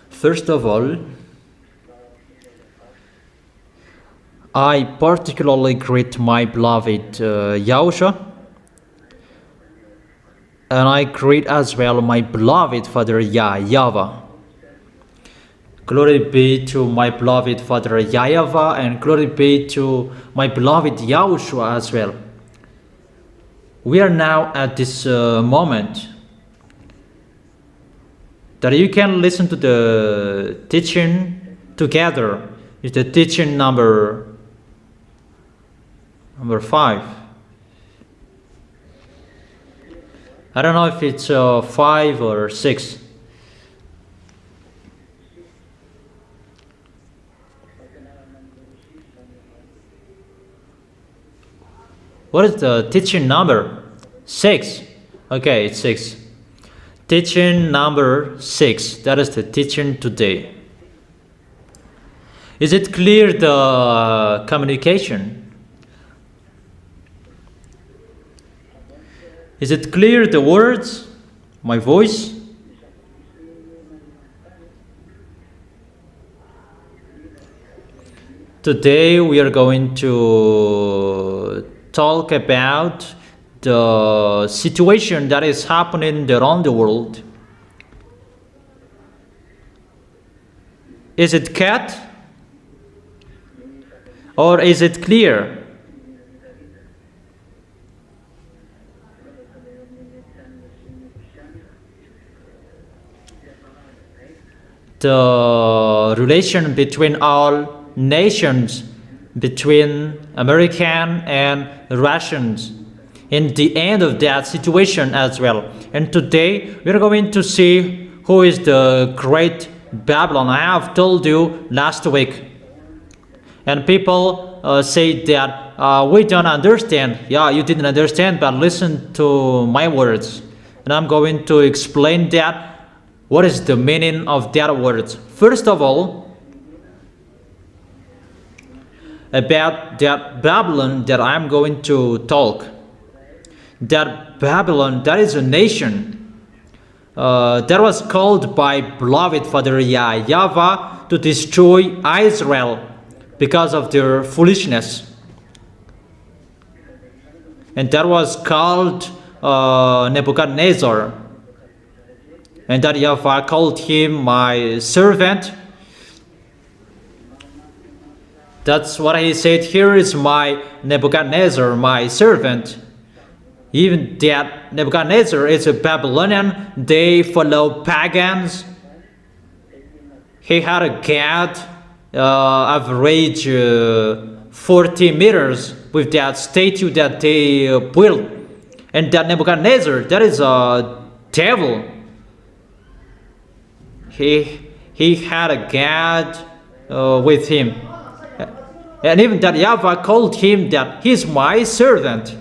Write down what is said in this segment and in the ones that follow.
First of all, I particularly greet my beloved YAHOSHUAH, and I greet as well my beloved Father YAHVAH. Glory be to my beloved Father YAHVAH, and glory be to my beloved YAHOSHUAH as well. We are now at this moment that you can listen to the teaching together. It's the teaching number 5. I don't know if it's 5 or 6. What is the teaching number? 6. Okay, it's 6. Teaching number 6. That is the teaching today. Is it clear, the communication? Is it clear, the words, my voice? Today we are going to talk about the situation that is happening around the world. Is it cut? Or is it clear? The relation between all nations, between American and Russians, in the end of that situation as well. And today we're going to see who is the great Babylon. I have told you last week, and people say that we don't understand. Yeah, you didn't understand, but listen to my words, and I'm going to explain that. What is the meaning of that words? First of all, about that Babylon that I'm going to talk. That Babylon, that is a nation that was called by beloved Father YAHVAH to destroy Israel because of their foolishness. And that was called Nebuchadnezzar. And that YAHVAH called him my servant. That's what he said. Here is my Nebuchadnezzar, my servant. Even that Nebuchadnezzar is a Babylonian. They follow pagans. He had a god average 40 meters with that statue that they built. And that Nebuchadnezzar, that is a devil. He had a god with him. And even that YAHVAH called him that he's my servant.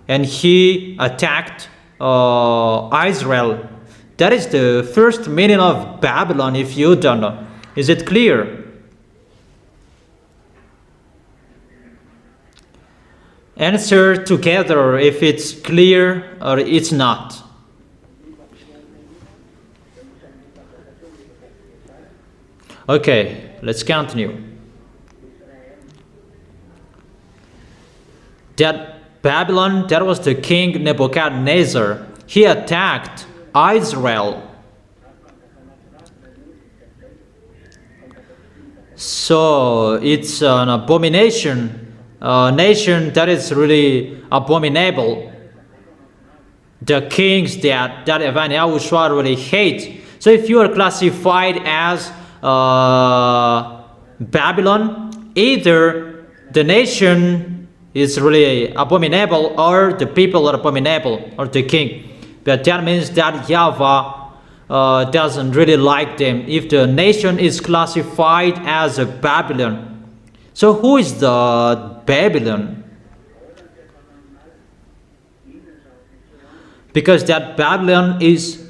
And he attacked Israel. That is the first meaning of Babylon, if you don't know. Is it clear? Answer together if it's clear or it's not. Okay, let's continue. That Babylon, that was the king Nebuchadnezzar. He attacked Israel. So it's an abomination, a nation that is really abominable. The kings that YAHOSHUAH really hate. So if you are classified as Babylon, either the nation is really abominable or the people are abominable, or the king. But that means that YAHVAH doesn't really like them if the nation is classified as a Babylon. So who is the Babylon? Because that Babylon is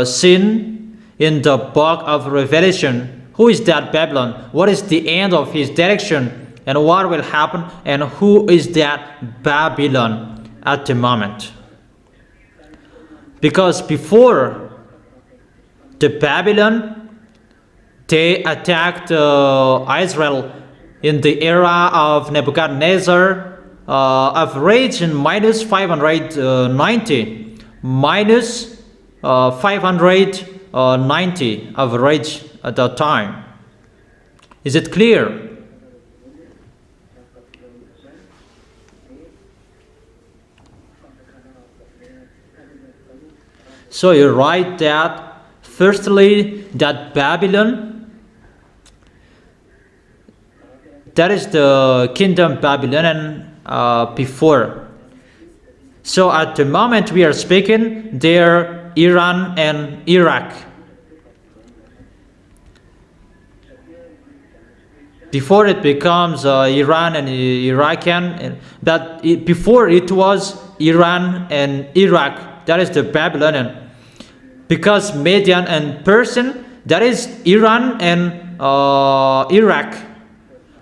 seen in the book of Revelation. Who is that Babylon? What is the end of his direction? and what will happen, and who is that Babylon at the moment. Because before the Babylon, they attacked Israel in the era of Nebuchadnezzar, average in minus 590, minus 590 average at that time. Is it clear? So you write that firstly, that Babylon, that is the kingdom Babylonian before. So at the moment we are speaking, they're Iran and Iraq. Before it becomes Iran and Iraqian, before it was Iran and Iraq. That is the Babylonian. Because Median and Persian, that is Iran and Iraq.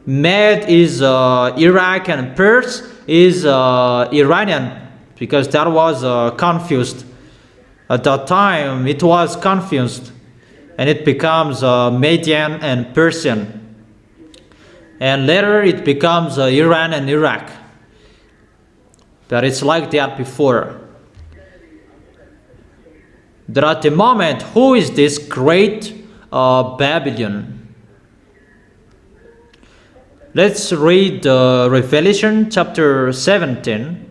Med is Iraq and Pers is Iranian, because that was confused. At that time it was confused, and it becomes Median and Persian. And later it becomes Iran and Iraq. But it's like that before. That at the moment, who is this great Babylon? Let's read Revelation chapter 17.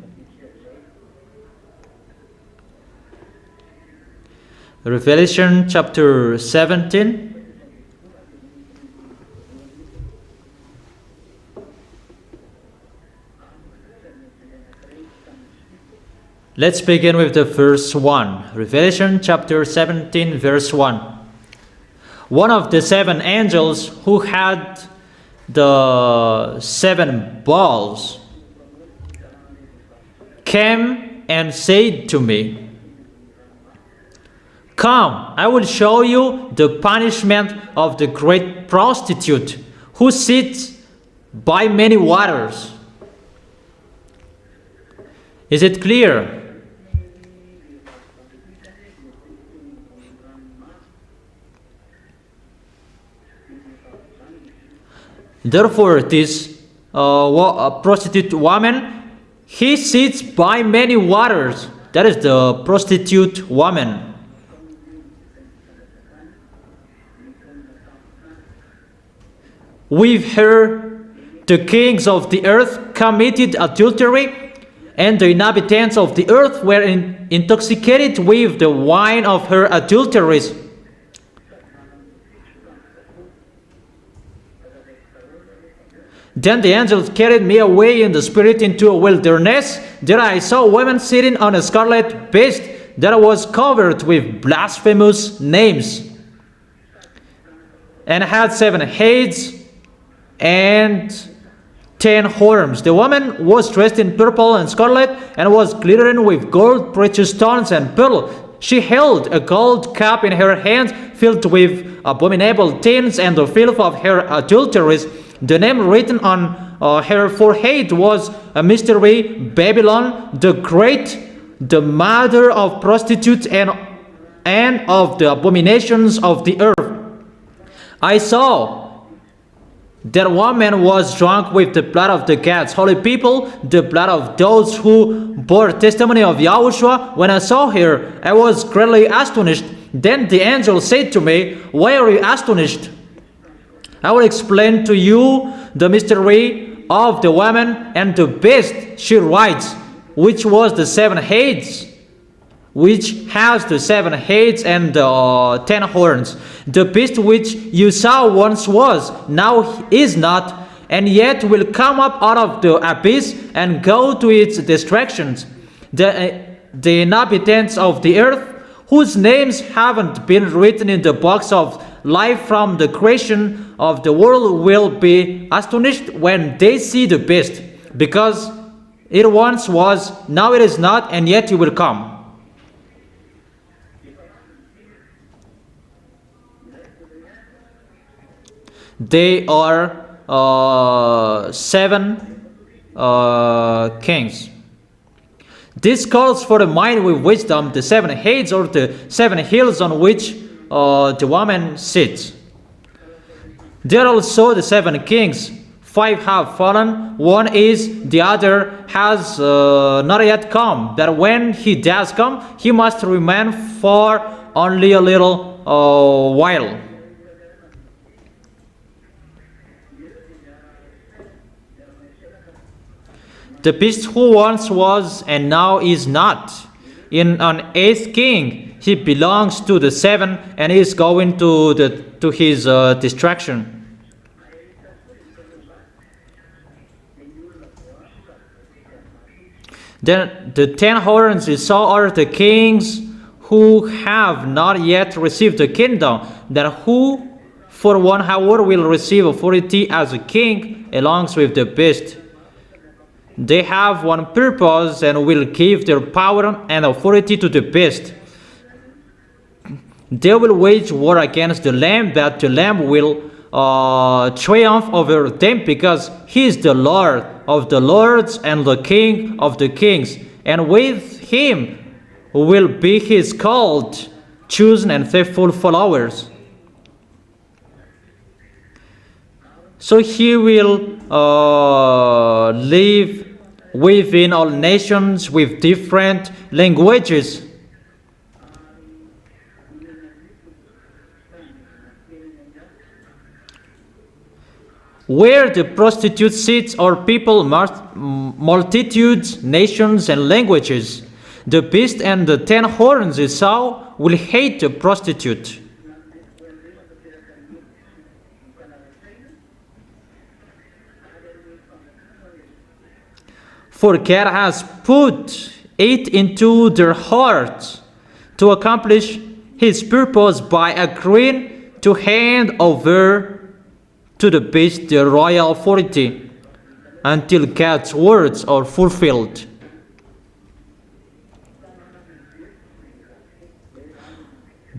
Revelation chapter 17. Let's begin with the verse 1. Revelation chapter 17, verse 1. One of the seven angels who had the seven bowls came and said to me, "Come, I will show you the punishment of the great prostitute who sits by many waters." Is it clear? Therefore, this prostitute woman, he sits by many waters. That is the prostitute woman. With her, the kings of the earth committed adultery, and the inhabitants of the earth were intoxicated with the wine of her adulteries. Then the angels carried me away in the spirit into a wilderness. There I saw a woman sitting on a scarlet beast that was covered with blasphemous names, and had 7 heads and 10 horns. The woman was dressed in purple and scarlet, and was glittering with gold, precious stones, and pearl. She held a gold cup in her hand, filled with abominable things and the filth of her adulteries. The name written on her forehead was a mystery, Babylon the Great, the mother of prostitutes and of the abominations of the earth. I saw that woman was drunk with the blood of the gods, holy people, the blood of those who bore testimony of Yahushua. When I saw her, I was greatly astonished. Then the angel said to me, "Why are you astonished? I will explain to you the mystery of the woman and the beast she rides, which was the 7 heads, which has the 7 heads and 10 horns. The beast which you saw once was, now is not, and yet will come up out of the abyss and go to its destructions. The inhabitants of the earth, whose names haven't been written in the books of life from the creation of the world, will be astonished when they see the beast, because it once was, now it is not, and yet it will come." They are seven kings. This calls for a mind with wisdom, the seven heads or the seven hills on which the woman sits. There are also the seven kings. 5 have fallen, one is, the other has not yet come. But when he does come, he must remain for only a little while. The beast who once was and now is not. In an 8th king, he belongs to the 7 and is going to his destruction. Then the 10 horns you saw are the kings who have not yet received the kingdom, then who for 1 hour will receive authority as a king along with the beast. They have one purpose and will give their power and authority to the beast. They will wage war against the Lamb, but the Lamb will triumph over them, because he is the Lord of the lords and the King of the kings, and with him will be his called, chosen, and faithful followers. So he will live within all nations with different languages. Where the prostitute sits are people, multitudes, nations, and languages. The beast and the 10 horns you saw will hate the prostitute. For God has put it into their hearts to accomplish his purpose by agreeing to hand over to the beast the royal authority until God's words are fulfilled.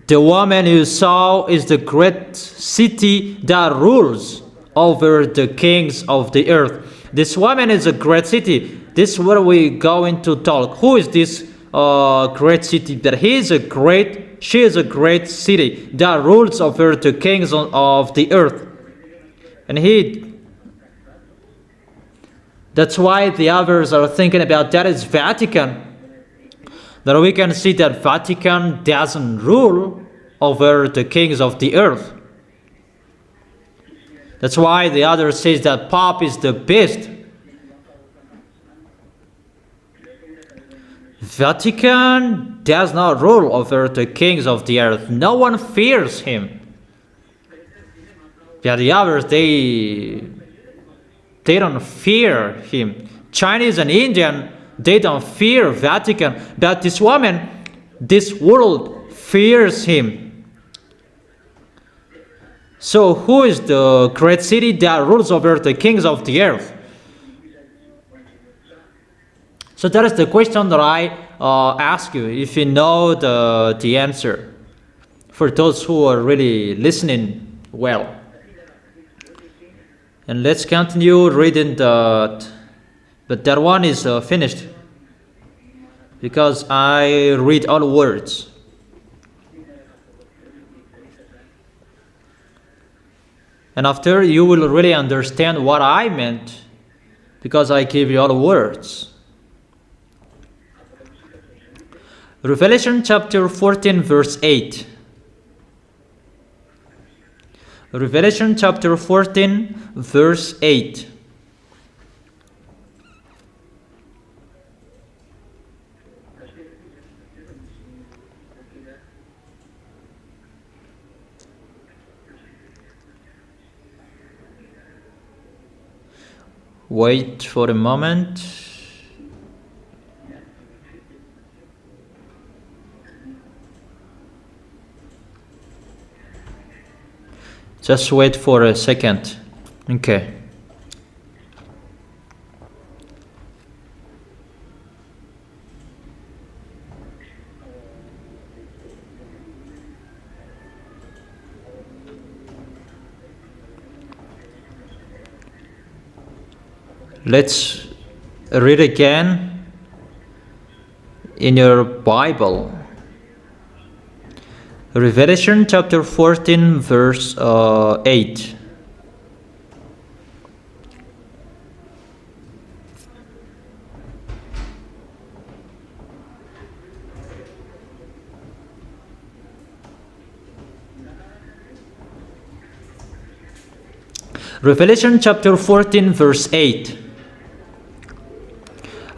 The woman you saw is the great city that rules over the kings of the earth. This woman is a great city. This is where we going to talk. Who is this great city? That she is a great city that rules over the kings of the earth. And that's why the others are thinking about that is Vatican. That we can see that Vatican doesn't rule over the kings of the earth. That's why the other says that Pope is the beast. Vatican does not rule over the kings of the earth. No one fears him. Yeah, the others, they don't fear him. Chinese and Indian, they don't fear Vatican. But this woman, this world fears him. So who is the great city that rules over the kings of the earth? So that is the question that I ask you, if you know the answer, for those who are really listening well. And let's continue reading but that one is finished, because I read all words. And after, you will really understand what I meant, because I give you all words. Revelation chapter 14 verse 8. Revelation chapter 14 verse 8. Wait for a moment. Just wait for a second. Okay. Let's read again in your Bible. Revelation chapter 14 verse 8. Revelation chapter 14 verse 8.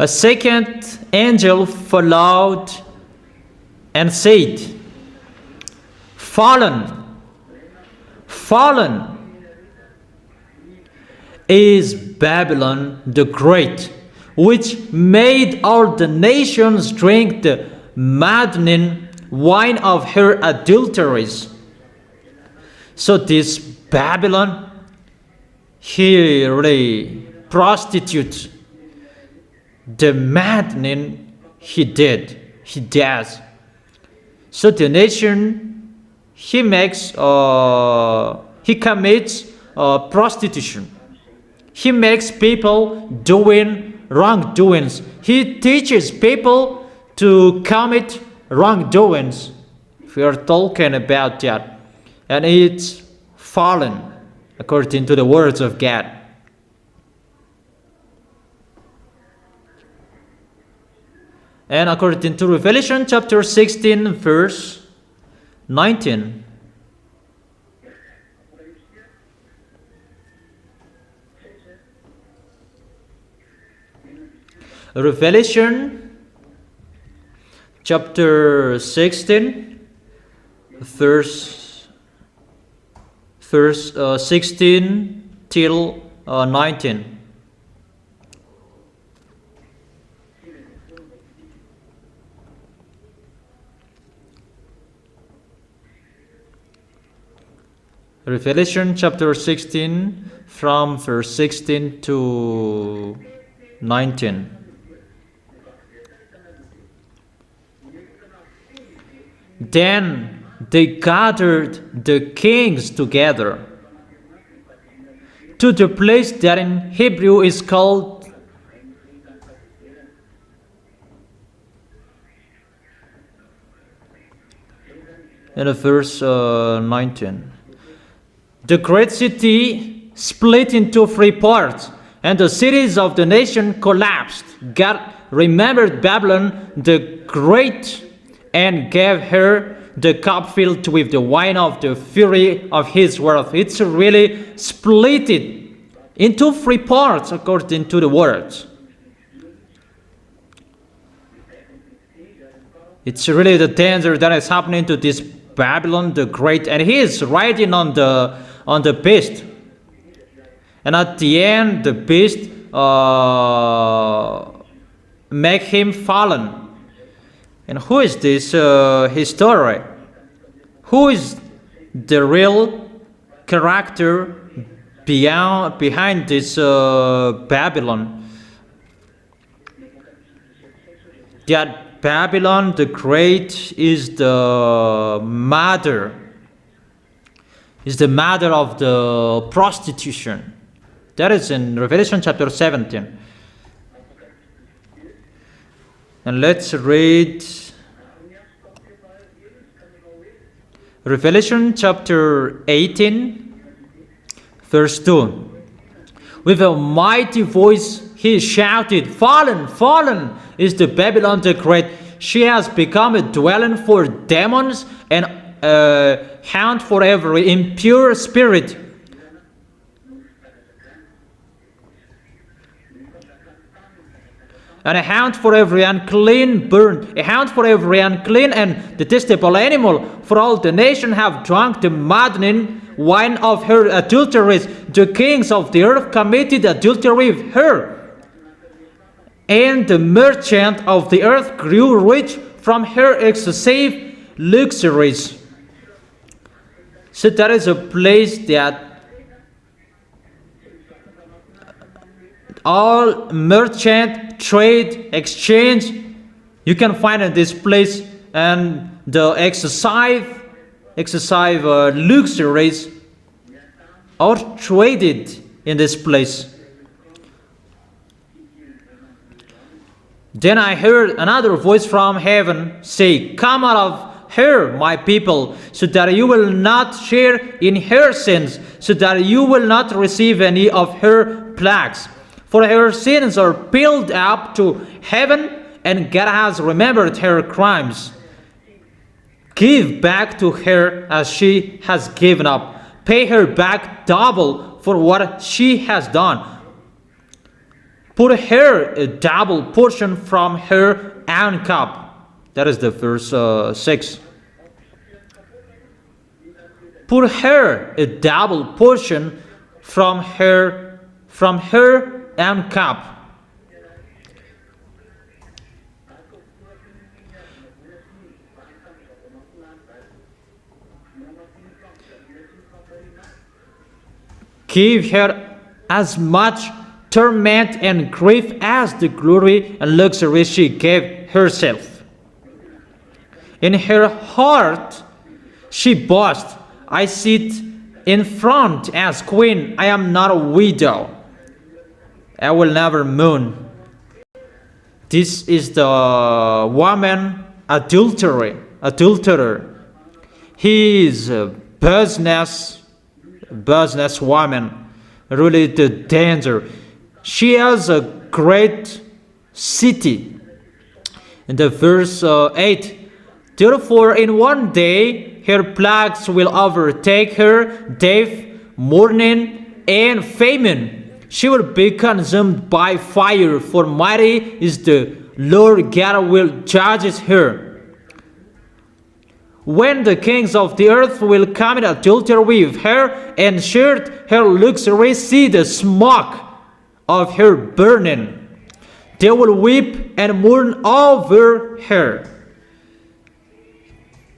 A second angel followed and said, Fallen, fallen is Babylon the Great, which made all the nations drink the maddening wine of her adulteries. So this Babylon, he really prostitutes. The maddening he does. So the nation, he commits prostitution. He makes people doing wrongdoings. He teaches people to commit wrongdoings. We are talking about that. And it's fallen, according to the words of God. And according to Revelation chapter 16 verse 19. Revelation chapter 16 verse 16 till 19. Revelation chapter 16 from verse 16 to 19. Then they gathered the kings together to the place that in Hebrew is called in verse 19. The great city split into 3 parts, and the cities of the nation collapsed. God remembered Babylon the Great and gave her the cup filled with the wine of the fury of his wrath. It's really split it into 3 parts according to the words. It's really the danger that is happening to this Babylon the Great, and he is riding on the beast. And at the end, the beast make him fallen. And who is this his story? Who is the real character behind this Babylon? That Babylon the Great is the mother of the prostitution. That is in Revelation chapter 17. And let's read Revelation chapter 18, verse 2. With a mighty voice he shouted, Fallen, fallen is the Babylon the Great. She has become a dwelling for demons and a haunt for every impure spirit. And a haunt for every unclean bird, a haunt for every unclean and detestable animal, for all the nation have drunk the maddening wine of her adulteries. The kings of the earth committed adultery with her, and the merchant of the earth grew rich from her excessive luxuries. So that is a place that all merchant, trade, exchange, you can find in this place, and the excessive luxuries are traded in this place. Then I heard another voice from heaven say, "Come out of her, my people, so that you will not share in her sins, so that you will not receive any of her plagues. For her sins are piled up to heaven, and God has remembered her crimes. Give back to her as she has given up. Pay her back double for what she has done. Put her a double portion from her own cup." That is the verse 6. Put her a double portion from her own cup. Give her as much torment and grief as the glory and luxury she gave herself. In her heart she boasts, "I sit in front as queen. I am not a widow. I will never mourn." This is the woman adulterer. He is a business woman. Really the danger. She has a great city. In the verse 8, "Therefore in one day her plagues will overtake her, death, mourning, and famine. She will be consumed by fire, for mighty is the Lord God will judge her. When the kings of the earth will commit adultery with her and share her luxury, see the smoke of her burning. They will weep and mourn over her."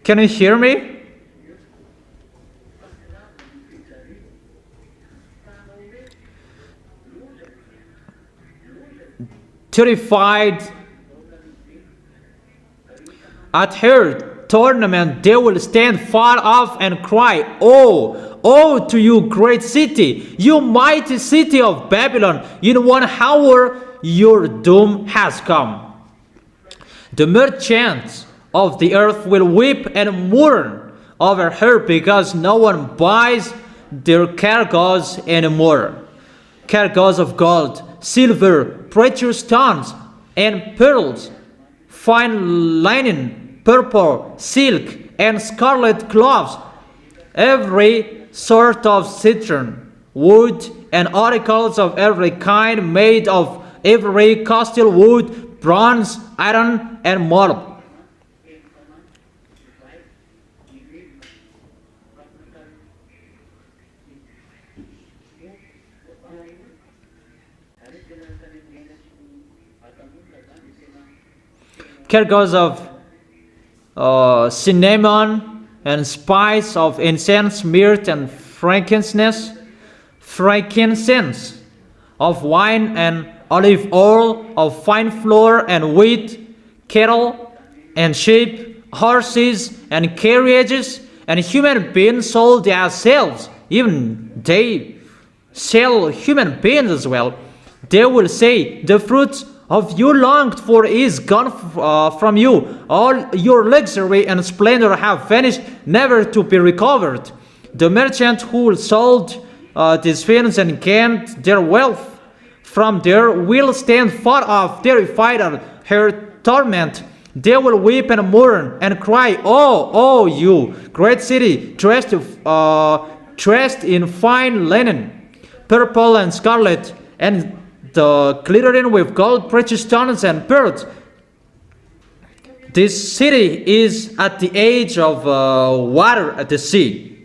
Can you hear me? Terrified at her tournament, they will stand far off and cry, "Oh, oh to you, great city, you mighty city of Babylon! In 1 hour your doom has come." The merchants of the earth will weep and mourn over her, because no one buys their cargoes anymore. Cargoes of gold, silver, precious stones, and pearls, fine linen, purple, silk, and scarlet cloths, every sort of citron, wood, and articles of every kind made of every costly wood, bronze, iron, and marble. Cargoes of cinnamon and spice, of incense, myrrh, and frankincense, of wine and olive oil, of fine flour and wheat, cattle and sheep, horses and carriages, and human beings sold as slaves. Even they sell human beings as well. They will say, "The fruit of you longed for is gone from you. All your luxury and splendor have vanished, never to be recovered." The merchant who sold these things and gained their wealth from there will stand far off, terrified at her torment. They will weep and mourn and cry, "Oh, oh, you great city, dressed in fine linen, purple and scarlet, and the glittering with gold, precious stones, and pearls. This city is at the edge of water at the sea."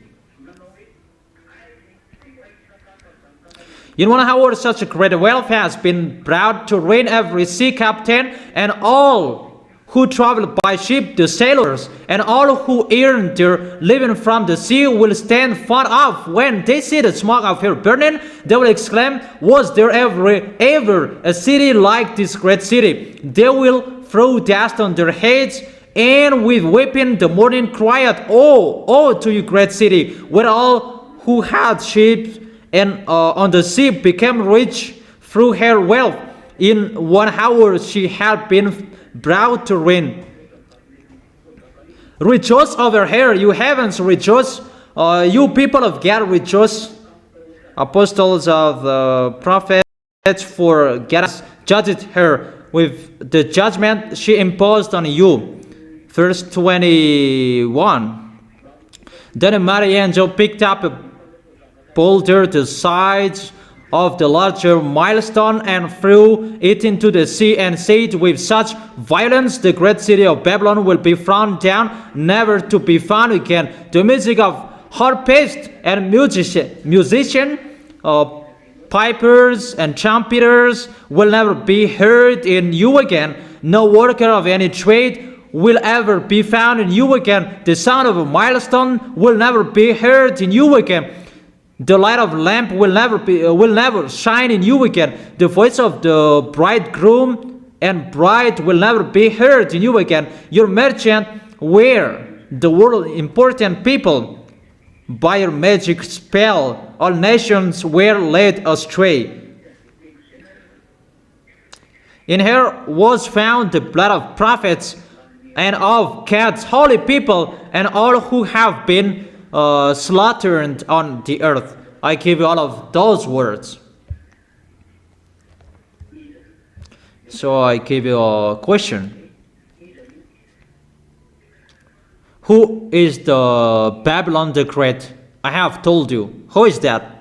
In 1 hour such a great wealth has been brought to ruin every sea captain and all who travel by ship, the sailors, and all who earn their living from the sea will stand far off. When they see the smoke of her burning, they will exclaim, "Was there ever a city like this great city?" They will throw dust on their heads, and with weeping the mourning cry out, "Oh, oh to you great city, where all who had ships and on the sea became rich through her wealth." In 1 hour she had been brought to ruin. Rejoice over her, you heavens, rejoice. You people of God, rejoice. Apostles of the prophets, for God has judged her with the judgment she imposed on you. Verse 21. Then a mighty angel picked up a boulder the size of the larger milestone and threw it into the sea and said with such violence, the great city of Babylon will be thrown down, never to be found again. The music of harpists and musicians, pipers and trumpeters will never be heard in you again. No worker of any trade will ever be found in you again. The sound of a milestone will never be heard in you again. The light of a lamp will never shine in you again. The voice of the bridegroom and bride will never be heard in you again. Your merchant were the world important people. By your magic spell, all nations were led astray. In her was found the blood of prophets and of God's holy people and all who have been slaughtered on the earth. I give you all of those words. So I give you a question. Who is the Babylon the Great? I have told you. Who is that?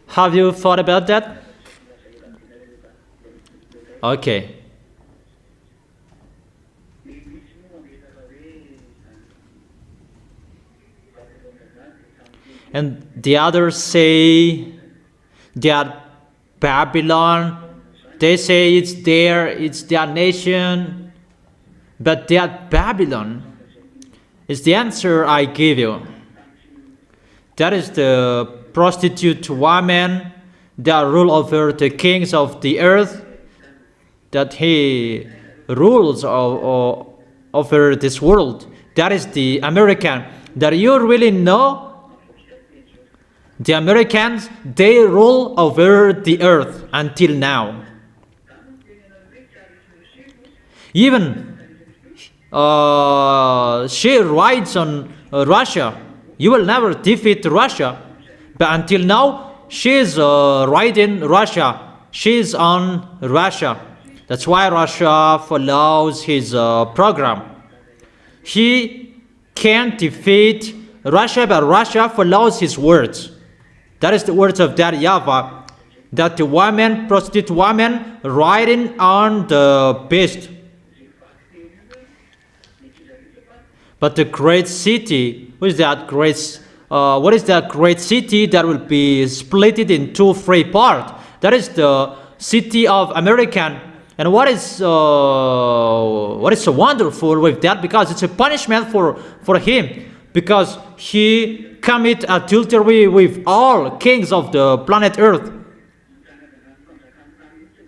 Have you thought about that? Okay. And the others say that Babylon, they say it's their nation, but that Babylon is the answer I give you. That is the prostitute woman that rule over the kings of the earth, that he rules over this world. That is the American. That you really know, the Americans, they rule over the earth until now. Even she rides on Russia. You will never defeat Russia. But until now, she is riding Russia. She is on Russia. That's why Russia follows his program. He can't defeat Russia, but Russia follows his words. That is the words of that YAHVAH, that the woman, prostitute woman, riding on the beast. But the great city, what is that great city that will be split into three parts? That is the city of American. And what is so wonderful with that? Because it's a punishment for him, because he commit adultery with all kings of the planet Earth.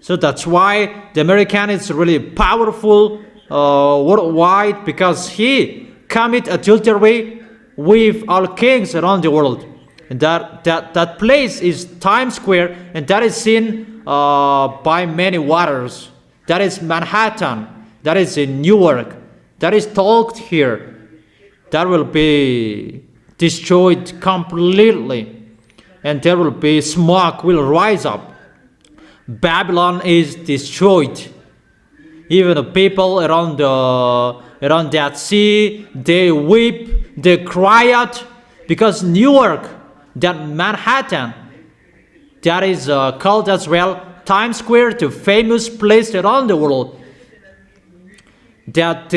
So that's why the American is really powerful worldwide, because he commit adultery with all kings around the world. And that place is Times Square, and that is seen by many waters. That is Manhattan. That is in Newark. That is talked here. That will be destroyed completely, and there will be smoke will rise up. Babylon is destroyed. Even the people around that sea, they weep, they cry out, because Newark, that Manhattan, that is called as well Times Square, the famous place around the world. That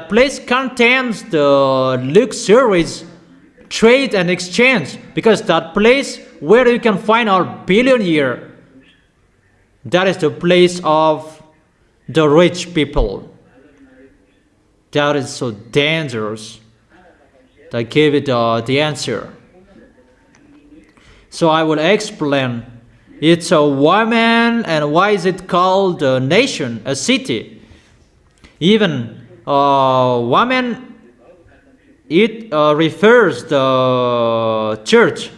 place contains the luxuries, trade and exchange, because that place where you can find our billionaire, that is the place of the rich people. That is so dangerous. I gave it the answer. So I will explain. It's a woman, and why is it called a nation, a city? Even woman, it refers the church.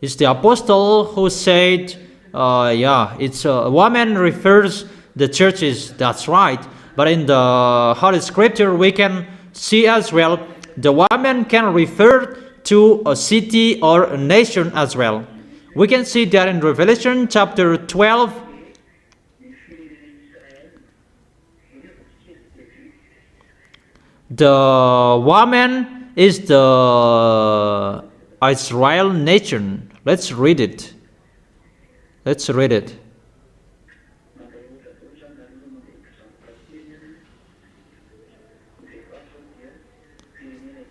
It's the apostle who said, it's a woman refers the churches. That's right. But in the Holy Scripture, we can see as well, the woman can refer to a city or a nation as well. We can see that in Revelation chapter 12. The woman is the Israel nation. Let's read it. Let's read it.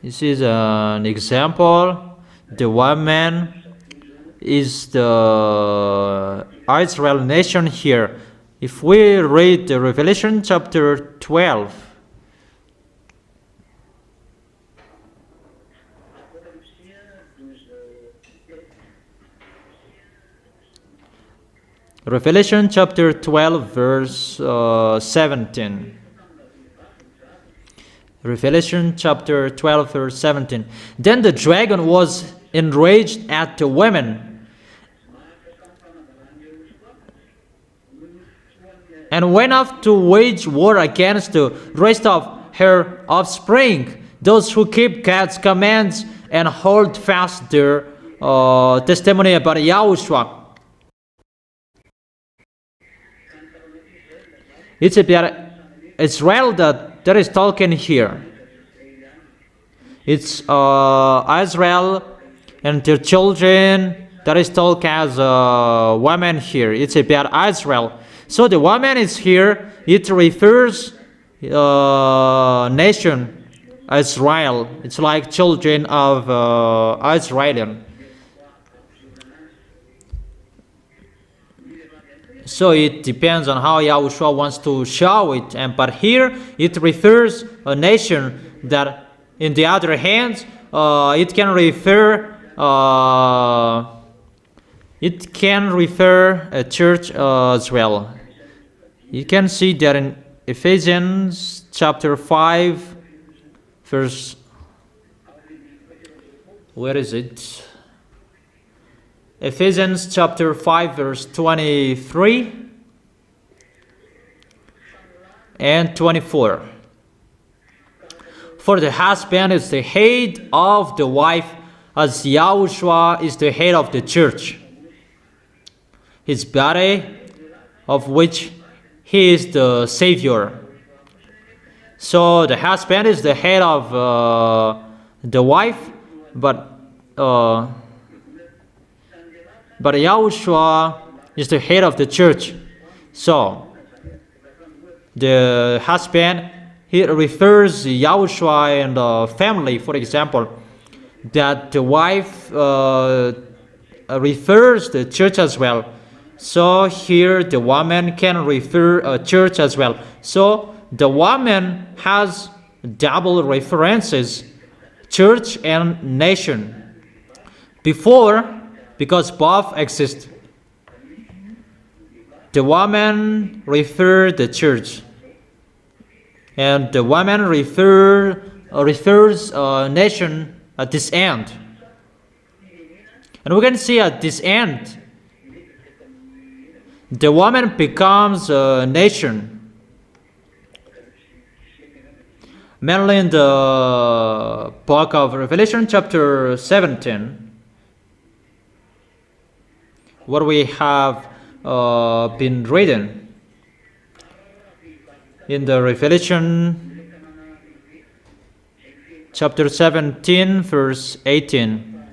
This is an example. The woman is the Israel nation here. If we read the Revelation chapter 12, Revelation chapter 12 verse 17. Revelation chapter 12 verse 17. Then the dragon was enraged at the women and went off to wage war against the rest of her offspring, those who keep God's commands and hold fast their testimony about YAHOSHUA. It's about Israel that is talking here. It's Israel and their children that is talked as women here. It's about Israel. So the woman is here. It refers nation, Israel. It's like children of Israel. So it depends on how Yahushua wants to show it. But here it refers a nation that, in the other hand, it can refer a church as well. You can see that in Ephesians chapter 5, verse, where is it? Ephesians chapter 5, verse 23 and 24. For the husband is the head of the wife, as Yahushua is the head of the church, his body, of which he is the Savior. So the husband is the head of the wife, but Yahushua is the head of the church. So the husband, he refers Yahushua and the family, for example, that the wife refers the church as well. So here the woman can refer a church as well. So the woman has double references, church and nation. Before, because both exist, the woman refers the church, and the woman refers a nation at this end. And we can see at this end, the woman becomes a nation. Mainly in the book of Revelation chapter 17, what we have been reading. In the Revelation chapter 17, verse 18.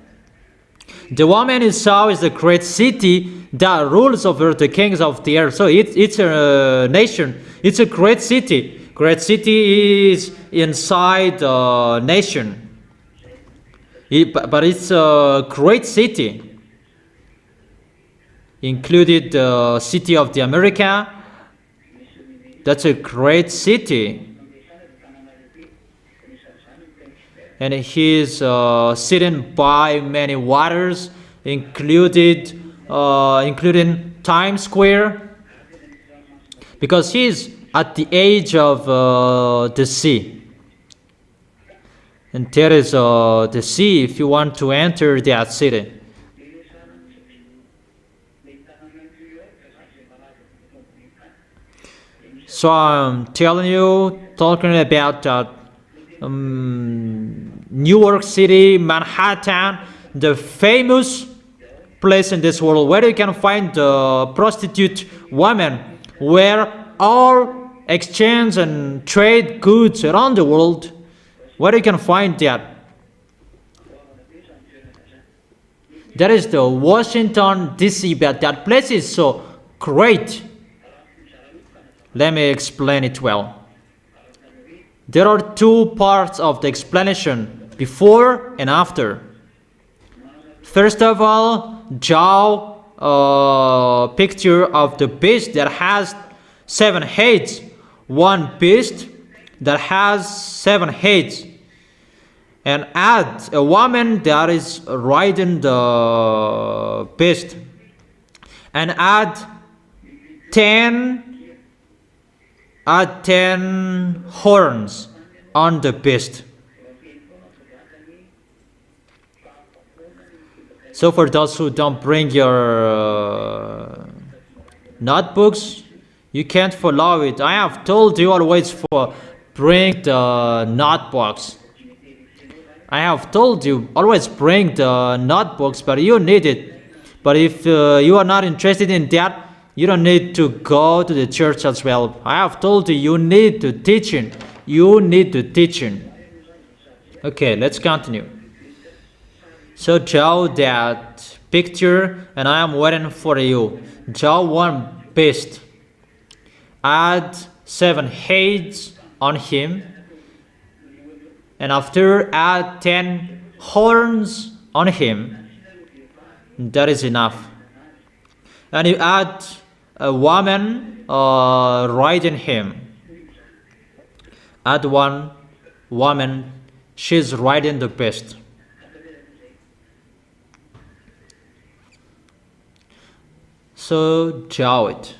The woman you saw is the great city that rules over the kings of the earth. So it's a nation. It's a great city. Great city is inside the nation. But it's a great city. Included the city of the America. That's a great city. And he is sitting by many waters, including Times Square, because he is at the edge of the sea. And there is the sea if you want to enter that city. So I'm telling you, talking about New York City, Manhattan, the famous place in this world where you can find the prostitute women, where all exchange and trade goods around the world, where you can find that. That is the Washington, D.C., but that place is so great. Let me explain it well. There are two parts of the explanation, before and after. First of all, draw a picture of the beast that has 7 heads. One beast that has 7 heads. And add a woman that is riding the beast. And add 10 horns on the beast. So for those who don't bring your notebooks, you can't follow it. I have told you always bring the notebooks. I have told you always bring the notebooks, but you need it. But if you are not interested in that, you don't need to go to the church as well. I have told you, you need to teaching. You need to teaching. Okay, let's continue. So draw that picture, and I am waiting for you. Draw one beast. Add 7 heads on him. and after add 10 horns on him. That is enough. And you add a woman riding him. Add one woman, she's riding the beast. So draw it.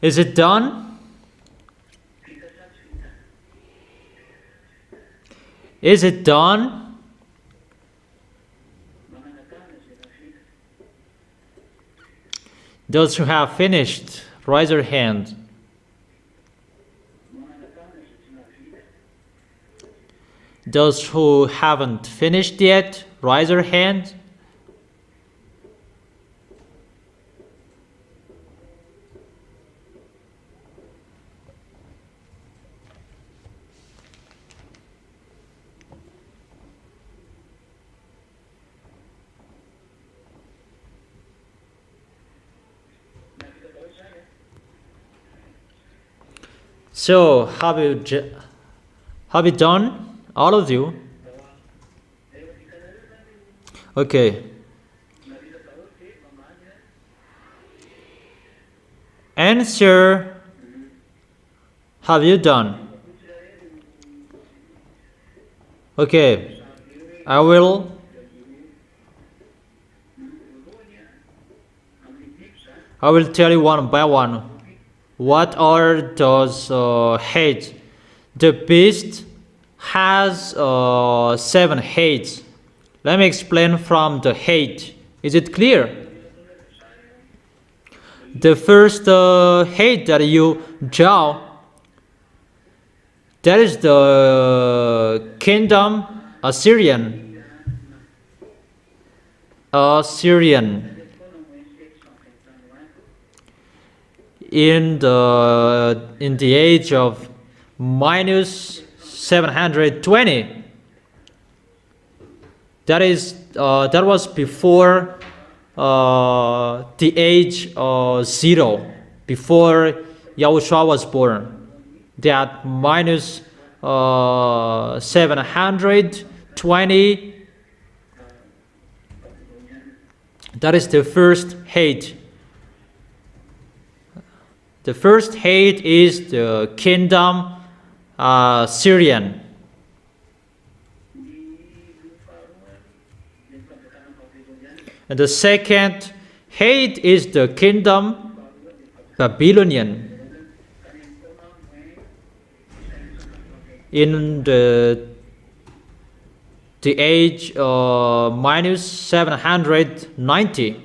Is it done? Is it done? Those who have finished, raise your hand. Those who haven't finished yet, raise your hand. So, have you done, all of you? Okay. Answer, have you done? Okay, I will tell you one by one. What are those heads? The beast has 7 heads. Let me explain from the head. Is it clear? The first head that you draw, that is the kingdom Assyrian. In the age of minus 720. That was before the age 0, before Yahushua was born. That minus 720, that is the first head. The first head is the kingdom Syrian. And the second head is the kingdom Babylonian. In the age minus 790.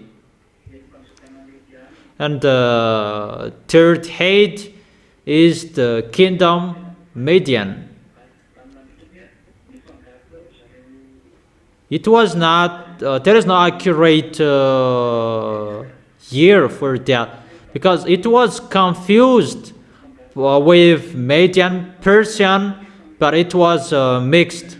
And the third head is the kingdom Median. It was not, there is no accurate year for that, because it was confused with Median Persian, but it was mixed.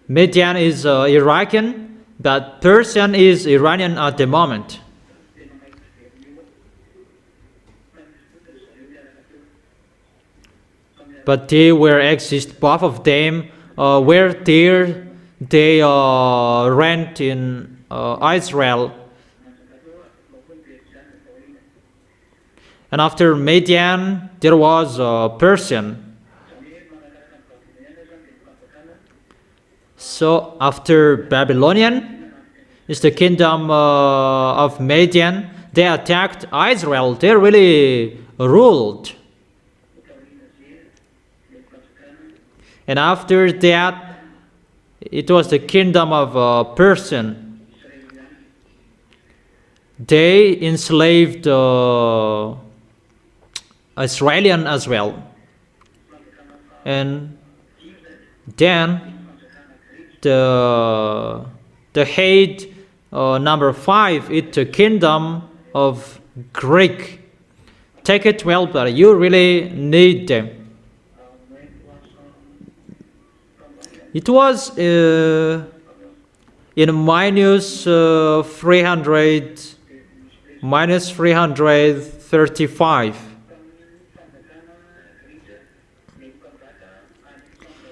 Median is Iraqi, but Persian is Iranian at the moment. But they were exist, both of them were there. They rent in Israel. And after Median, there was Persian. So after Babylonian is the kingdom of Median. They attacked Israel. They really ruled. And after that, it was the kingdom of Persian. They enslaved Israelian as well. And then the head number 5 is the kingdom of Greek. Take it well, but you really need them. It was in minus 335.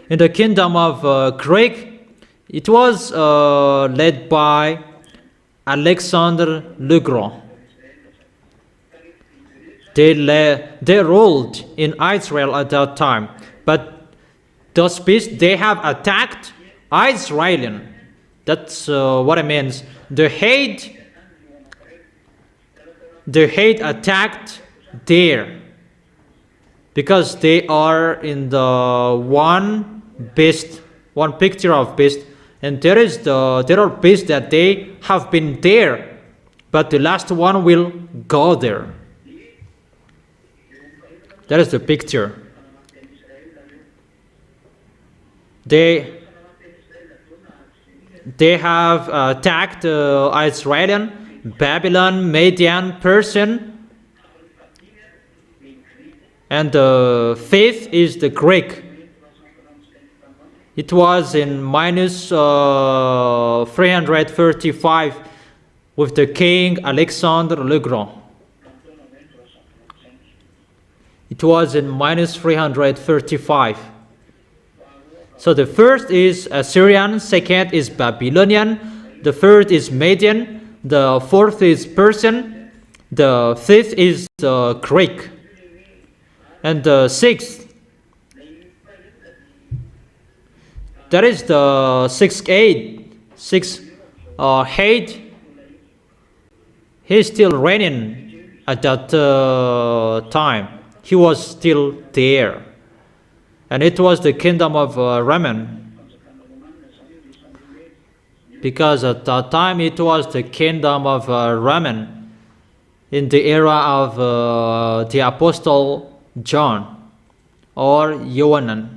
In the kingdom of Greek, it was led by Alexander the Great. They ruled in Israel at that time, but those beasts, they have attacked Israelian. That's what it means. The hate attacked there, because they are in the one beast, one picture of beast, and there are beasts that they have been there, but the last one will go there. That is the picture. They have attacked Israelian, Babylon, Median, Persian, and the fifth is the Greek. It was in minus 335 with the king Alexander the Great. It was in minus 335. So the first is Assyrian, second is Babylonian, the third is Median, the fourth is Persian, the fifth is Greek, and the sixth, that is the sixth head, he is still reigning at that time. He was still there. And it was the kingdom of Raman. Because at that time it was the kingdom of Raman in the era of the Apostle John or Yohanan.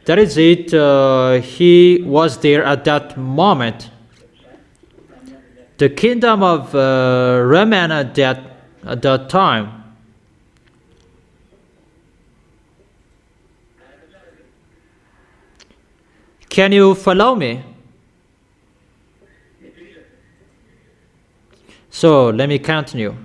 That is it. He was there at that moment. The kingdom of Raman at that time. Can you follow me? So let me continue.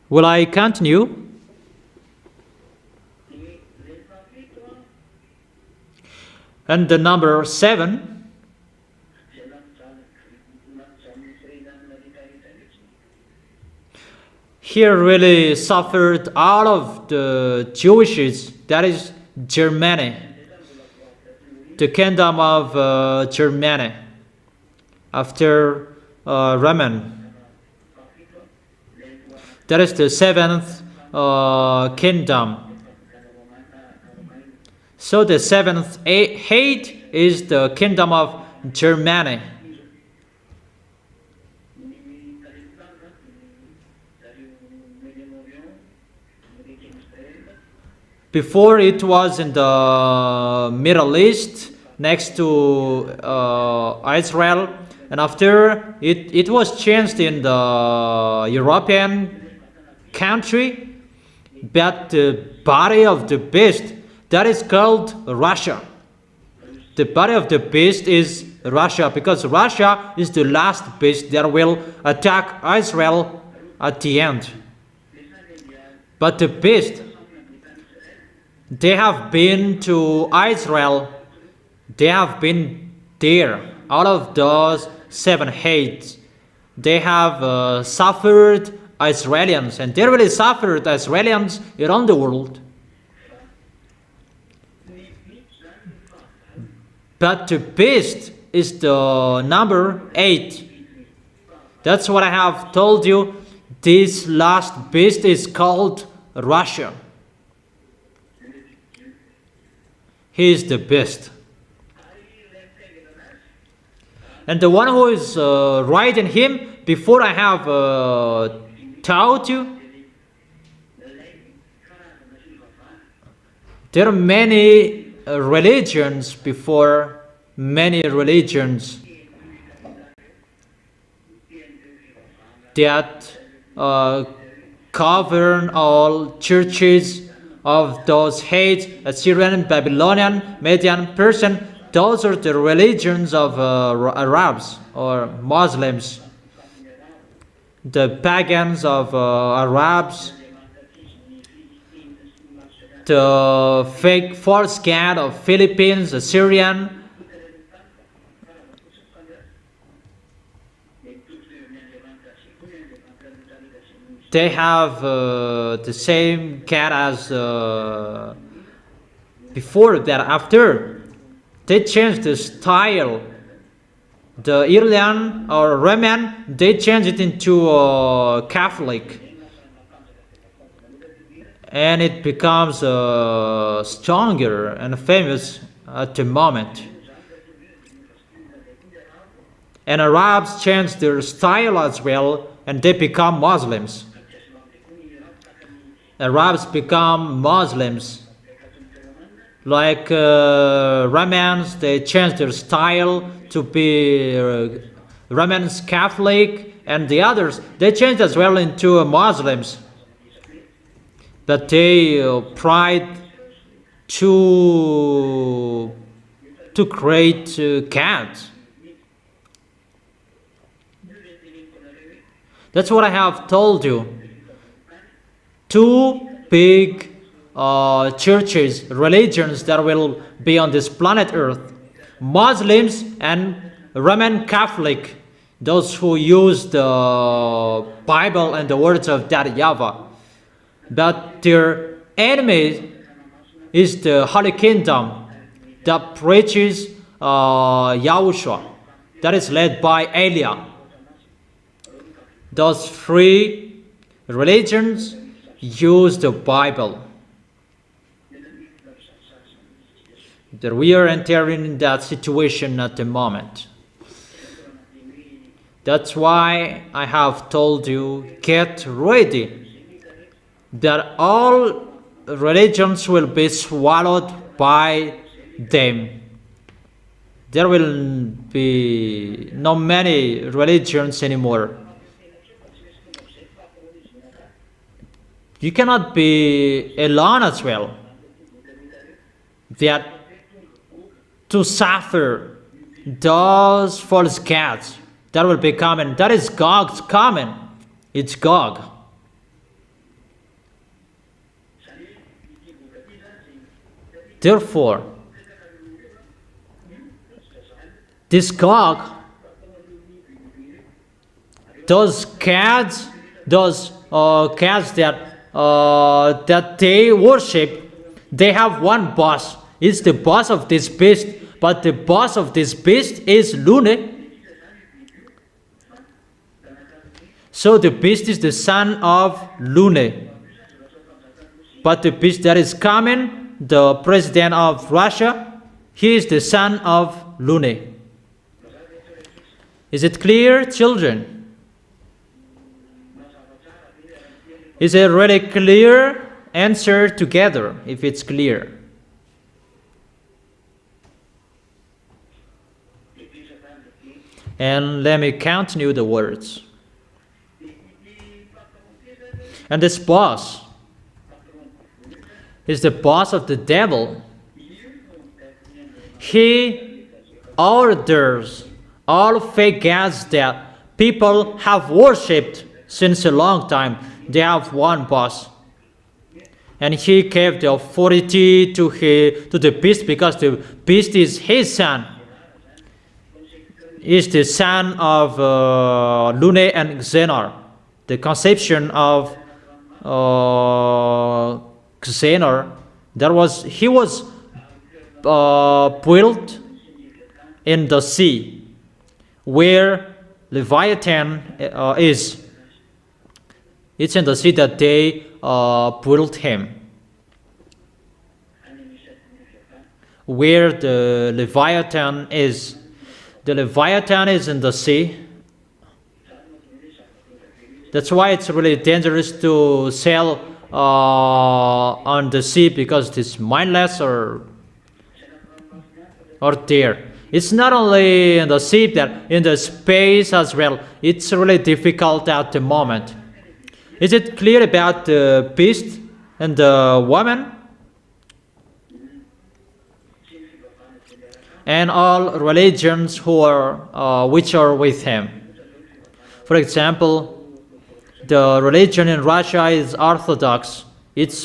Will I continue? And the number 7. Here really suffered all of the Jewishes, that is Germany, the kingdom of Germany after Raman. That is the 7th kingdom. So the 7th head is the kingdom of Germany. Before it was in the Middle East next to Israel, and after it was changed in the European country, but the body of the beast, that is called Russia. The body of the beast is Russia, because Russia is the last beast that will attack Israel at the end. But the beast, they have been to Israel, they have been there. Out of those 7 hates, they have suffered Israelis, and they really suffered Israelis around the world. But the beast is the number 8. That's what I have told you. This last beast is called Russia. He is the beast. And the one who is riding him, before I have taught you, there are many religions before, many religions that govern all churches of those hates, Assyrian, Babylonian, Median, Persian. Those are the religions of Arabs or Muslims, the pagans of Arabs, the fake false god of Philippines, Assyrian. They have the same cat as before that. After they changed the style, the Iranian or Roman, they changed it into Catholic, and it becomes stronger and famous at the moment. And Arabs changed their style as well, and they become Muslims. Arabs become Muslims. Like Romans, they changed their style to be Romans Catholic, and the others, they changed as well into Muslims. But they tried to create cats. That's what I have told you. 2 big churches, religions that will be on this planet Earth: Muslims and Roman Catholic, those who use the Bible and the words of that YAHVAH. But their enemy is the Holy Kingdom that preaches YAHOSHUA, that is led by Eliah. Those 3 religions use the Bible. That we are entering in that situation at the moment. That's why I have told you, get ready, that all religions will be swallowed by them. There will be not many religions anymore. You cannot be alone as well. That to suffer those false gods that will be coming. That is Gog's coming. It's Gog. Therefore, this Gog, those gods, those gods that they worship, they have one boss. It's the boss of this beast, but the boss of this beast is Lune. So the beast is the son of Lune. But the beast that is coming, the president of Russia, he is the son of Lune. Is it clear, children? Is a really clear answer together, if it's clear. And let me continue the words. And this boss is the boss of the devil. He orders all fake gods that people have worshipped since a long time. They have one boss. And he gave the authority to the beast because the beast is his son. Is the son of Lune and Xenor. The conception of Xenor, he was built in the sea, where Leviathan is. It's in the sea that they built him. Where the Leviathan is. The Leviathan is in the sea. That's why it's really dangerous to sail on the sea, because it's mindless or there. It's not only in the sea, that in the space as well. It's really difficult at the moment. Is it clear about the beast and the woman? And all religions which are with him. For example, the religion in Russia is Orthodox. It's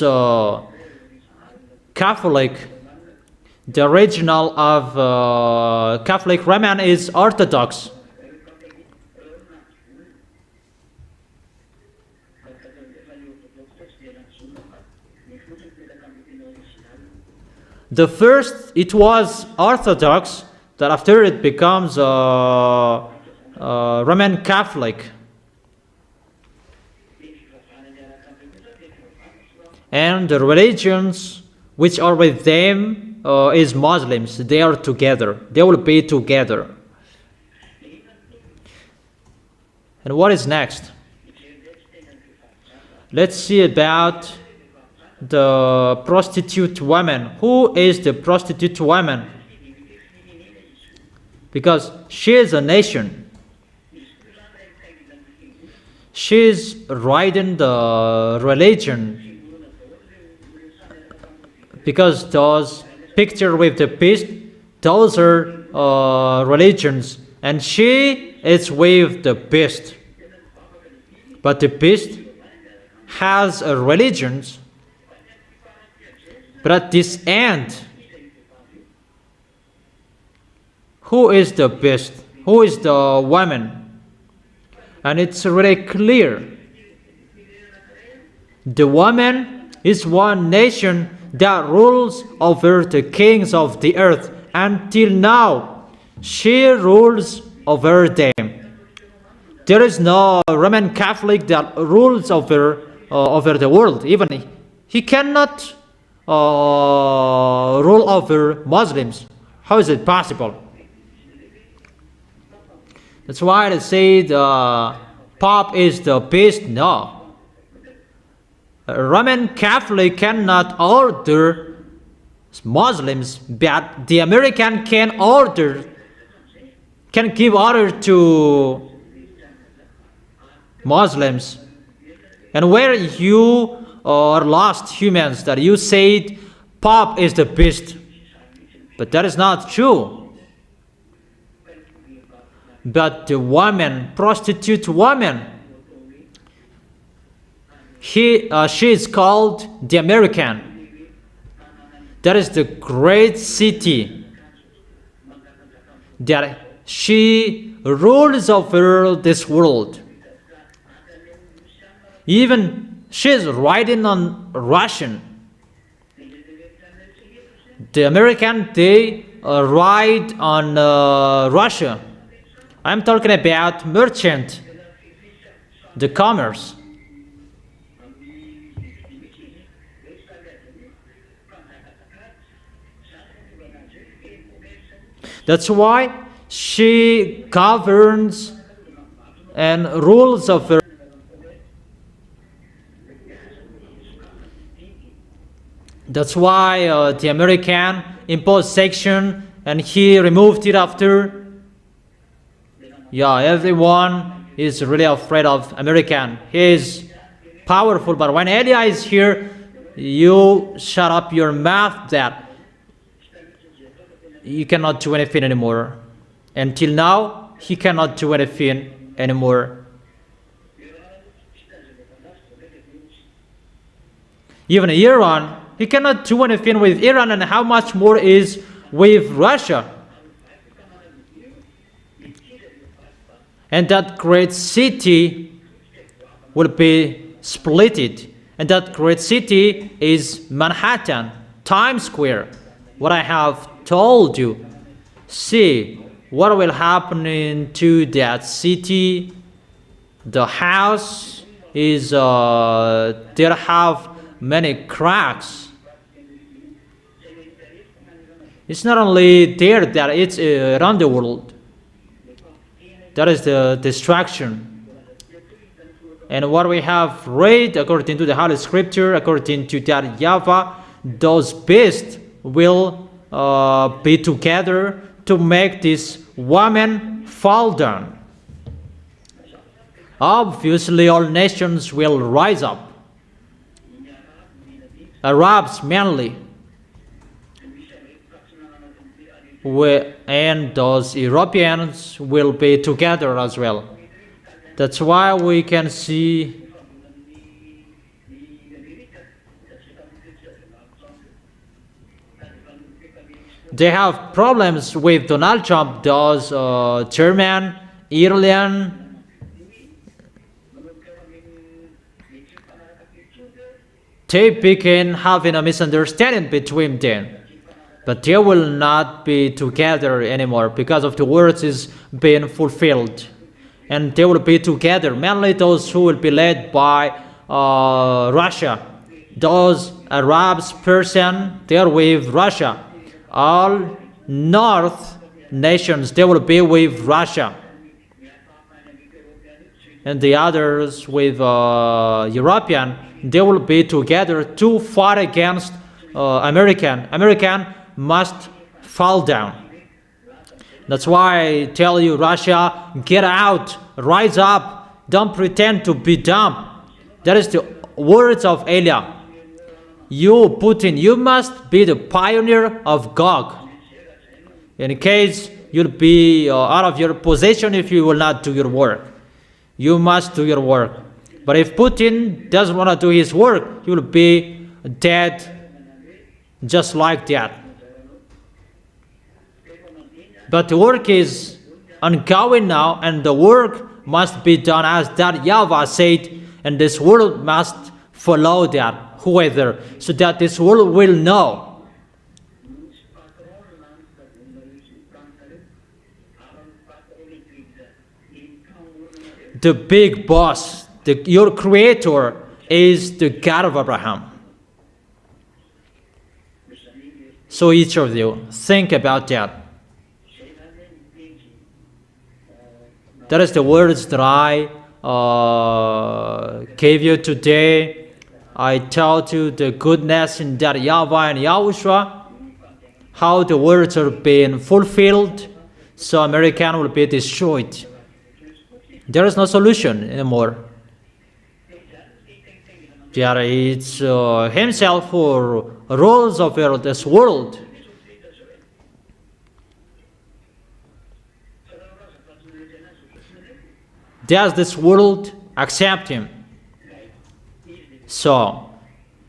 Catholic. The original of Catholic Roman is Orthodox. The first, it was Orthodox, that after it becomes Roman Catholic. And the religions which are with them is Muslims. They are together. They will be together. And what is next? Let's see about the prostitute woman. Who is the prostitute woman? Because she is a nation. She is riding the religion. Because those picture with the beast, those are religions. And she is with the beast. But the beast has religions. But at this end, who is the beast? Who is the woman? And it's really clear. The woman is one nation that rules over the kings of the earth. Until now, she rules over them. There is no Roman Catholic that rules over the world. Even he cannot rule over Muslims. How is it possible? That's why they say the Pope is the beast. No. A Roman Catholic cannot order Muslims, but the American can give order to Muslims. And where you are lost humans, that you said Pope is the beast, but that is not true. But the woman, prostitute woman, she is called the American. That is the great city that she rules over this world. Even she is writing on Russian. The American, they write on Russia. I'm talking about merchant, the commerce. That's why she governs and rules over. That's why the American imposed sanction and he removed it after. Yeah, everyone is really afraid of American. He is powerful, but when Elia is here, you shut up your mouth that you cannot do anything anymore. Until now, he cannot do anything anymore. Even Iran, he cannot do anything with Iran, and how much more is with Russia. And that great city will be splitted. And that great city is Manhattan, Times Square. What I have told you. See what will happen to that city. The house is there have many cracks. It's not only there, that it's around the world. That is the destruction. And what we have read according to the Holy Scripture, according to that YAHVAH, those beasts will be together to make this woman fall down. Obviously, all nations will rise up. Arabs mainly. And those Europeans will be together as well. That's why we can see they have problems with Donald Trump, those German, Italian, they begin having a misunderstanding between them. But they will not be together anymore because of the words is being fulfilled. And they will be together, mainly those who will be led by Russia. Those Arabs person, they are with Russia. All North nations, they will be with Russia. And the others with European, they will be together to fight against American. American must fall down. That's why I tell you, Russia, get out, rise up, don't pretend to be dumb. That is the words of Elia. You, Putin, you must be the pioneer of Gog. In case you'll be out of your position if you will not do your work. You must do your work. But if Putin doesn't want to do his work, he will be dead just like that. But the work is ongoing now, and the work must be done as that YAHVAH said, and this world must follow that, whoever, so that this world will know. The big boss, your creator, is the God of Abraham. So each of you, think about that. That is the words that I gave you today. I told you the goodness in that YAHVAH and YAHOSHUA, how the words are being fulfilled, so American will be destroyed. There is no solution anymore. There is himself who rules over this world. Does this world accept him? So,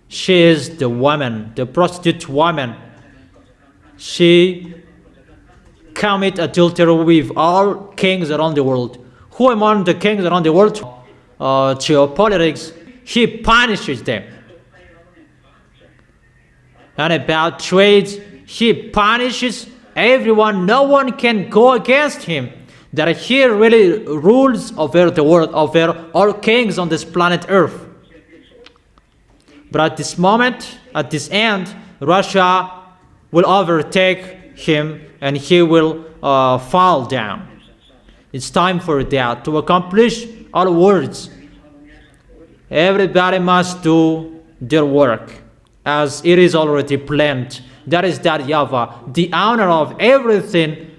she is the woman, the prostitute woman. She commit adultery with all kings around the world. Who among the kings around the world? Geopolitics. He punishes them. And about trades, he punishes everyone. No one can go against him. That he really rules over the world, over all kings on this planet Earth. But at this moment, at this end, Russia will overtake him and he will fall down. It's time for that, to accomplish all words. Everybody must do their work. as it is already planned. That is that YAHVAH, the owner of everything,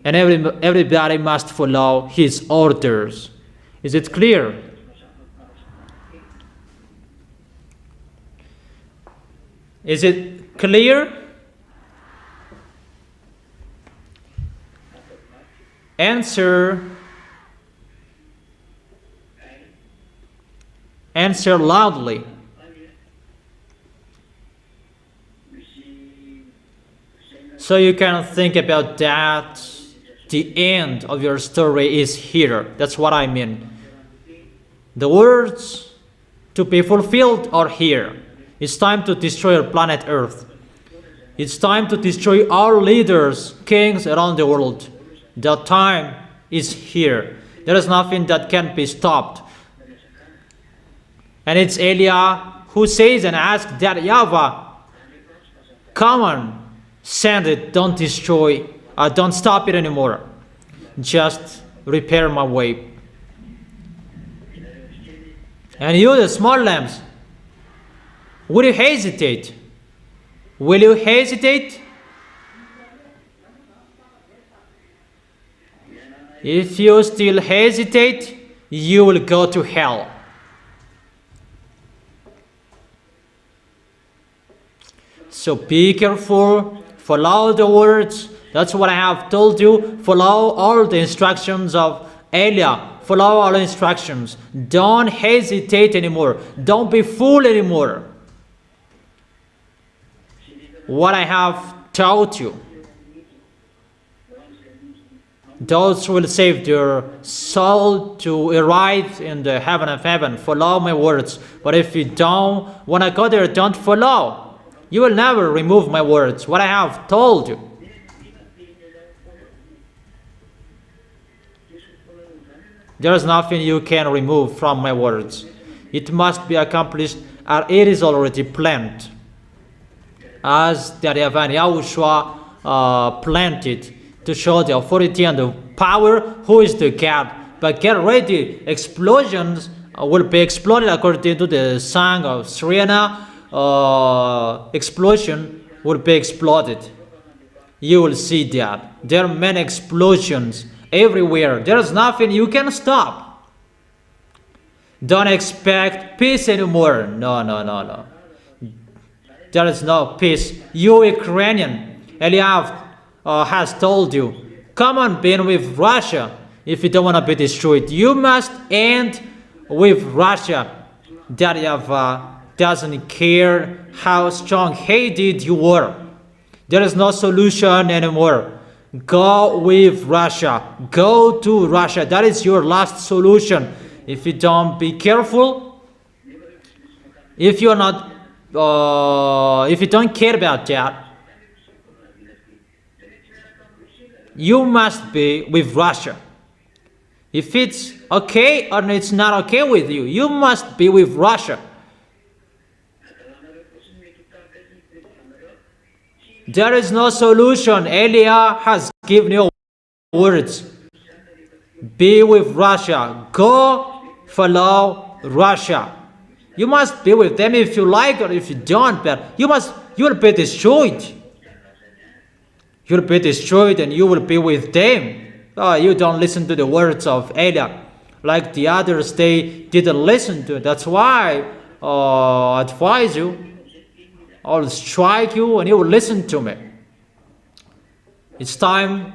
and everybody must follow his orders. Is it clear? Is it clear? Answer loudly. So you can think about that. The end of your story is here. That's what I mean. The words to be fulfilled are here. It's time to destroy our planet Earth. It's time to destroy all leaders, kings around the world. The time is here. There is nothing that can be stopped. And it's Elijah who says and asks that YAHVAH, come on, send it, don't destroy, don't stop it anymore. Just repair my way. And you, the small lambs, will you hesitate? Will you hesitate? If you still hesitate, you will go to hell. So be careful, follow the words. That's what I have told you. Follow all the instructions of Elijah. Follow all the instructions. Don't hesitate anymore. Don't be fooled anymore. What I have taught you, those will save their soul to arrive in the heaven of heaven. Follow my words. But if you don't want to go there, don't follow. You will never remove my words, what I have told you. There is nothing you can remove from my words. It must be accomplished, and it is already planned. As the YAHVAH and YAHOSHUA planned it, to show the authority and the power who is the God. But get ready, explosions will be exploded according to the song of Serena. Explosion will be exploded. You will see that. There are many explosions everywhere. There is nothing you can stop. Don't expect peace anymore. No. There is no peace. You Ukrainian, Eliav has told you, come on, be with Russia. If you don't want to be destroyed, you must end with Russia. That YAHVAH doesn't care how strong-headed you are. There is no solution anymore. Go with Russia. Go to Russia. That is your last solution. If you don't be careful, if you're not, if you don't care about that, you must be with Russia. If it's okay or it's not okay with you, you must be with Russia. There is no solution. Elijah has given you words. Be with Russia. Go follow Russia. You must be with them if you like or if you don't, but you will be destroyed. You'll be destroyed and you will be with them. You don't listen to the words of Elijah. Like the others, they didn't listen to it. That's why I advise you. I'll strike you and you will listen to me. It's time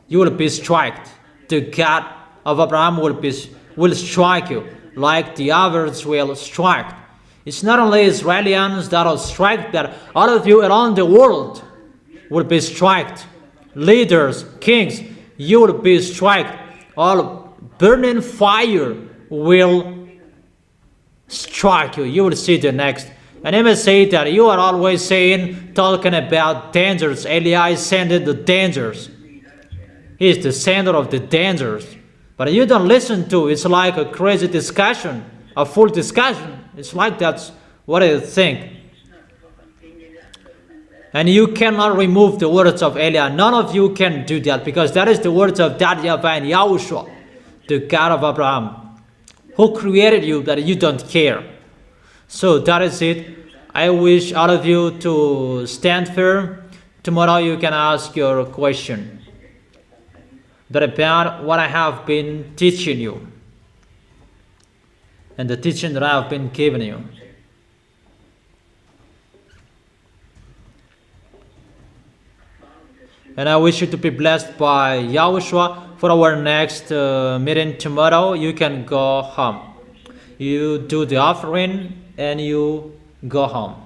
you will be struck. The God of Abraham will strike you like the others will strike. It's not only Israelis that are struck, but all of you around the world will be struck. Leaders, kings, you will be struck. All burning fire will strike you. You will see the next. And I must say that you are always talking about dangers. Elijah is sending the dangers. He is the sender of the dangers. But you don't listen to it. It's like a crazy discussion, a full discussion. It's like that's what I think. And you cannot remove the words of Elijah. None of you can do that because that is the words of that YAHVAH and YAHOSHUA, the God of Abraham, who created you, that you don't care. So that is it. I wish all of you to stand firm. Tomorrow you can ask your question that about what I have been teaching you and the teaching that I have been giving you. And I wish you to be blessed by Yahushua. For our next meeting tomorrow, you can go home. You do the offering and you go home.